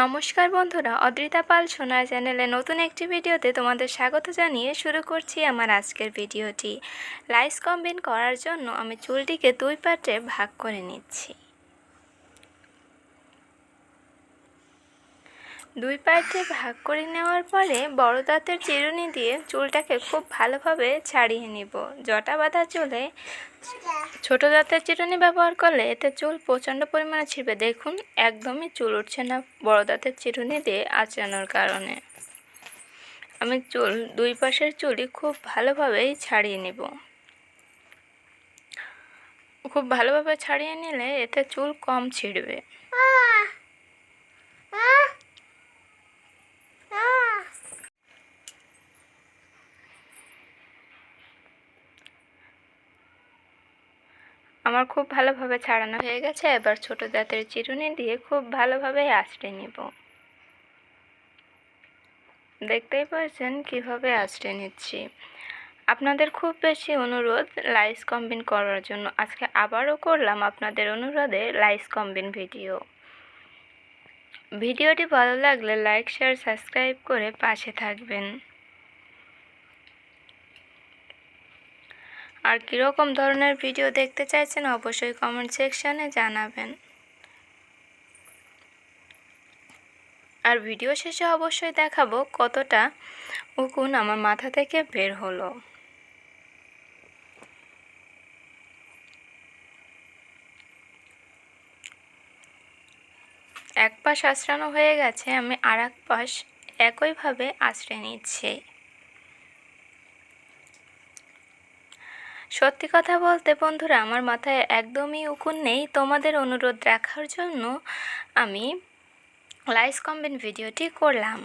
নমস্কার বন্ধুরা, অদ্রিতা পাল সোনার চ্যানেলে নতুন একটি ভিডিওতে তোমাদের স্বাগত জানিয়ে শুরু করছি আমার আজকের ভিডিওটি। লাইস কম্বিন করার জন্য আমি চুলটিকে দুই পার্টে ভাগ করে নিচ্ছি। দুই পার্টে ভাগ করে নেওয়ার পরে বড় দাঁতের চিরুনি দিয়ে চুলটাকে খুব ভালোভাবে ছাড়িয়ে নিব। জটা বাঁধা চুলে ছোট দাঁতের চিরুনি ব্যবহার করলে এতে চুল প্রচণ্ড পরিমাণে ছিঁড়বে। দেখুন, একদমই চুল উঠছে না বড় দাঁতের চিরুনি দিয়ে আঁচড়ানোর কারণে। আমি চুল দুই পাশের চুলই খুব ভালোভাবেই ছাড়িয়ে নিব। খুব ভালোভাবে ছাড়িয়ে নিলে এতে চুল কম ছিঁড়বে। আমার খুব ভালোভাবে ছাড়ানো হয়ে গেছে। এবার ছোট দাঁতের চিরুনি দিয়ে খুব ভালোভাবে আঁচড়ে নিব। দেখতেই পাচ্ছেন কিভাবে আঁচড়ে নিচ্ছি। আপনাদের খুব বেশি অনুরোধ লাইস কম্বিন করার জন্য। আজকে আবারও করলাম আপনাদের অনুরোধে লাইস কম্বিন ভিডিওটি ভালো লাগলে লাইক, শেয়ার, সাবস্ক্রাইব করে পাশে থাকবেন। আর কীরকম ধরনের ভিডিও দেখতে চাইছেন অবশ্যই কমেন্ট সেকশানে জানাবেন। আর ভিডিও শেষে অবশ্যই দেখাবো কতটা উকুন আমার মাথা থেকে বের হলো। এক পাশ আঁচড়ানো হয়ে গেছে, আমি আর এক পাশ একইভাবে আঁচড়ে নিচ্ছি। সত্যি কথা বলতে বন্ধুরা, আমার মাথায় একদমই উকুন নেই। তোমাদের অনুরোধ রাখার জন্য আমি লাইস কম্বিন ভিডিওটি করলাম।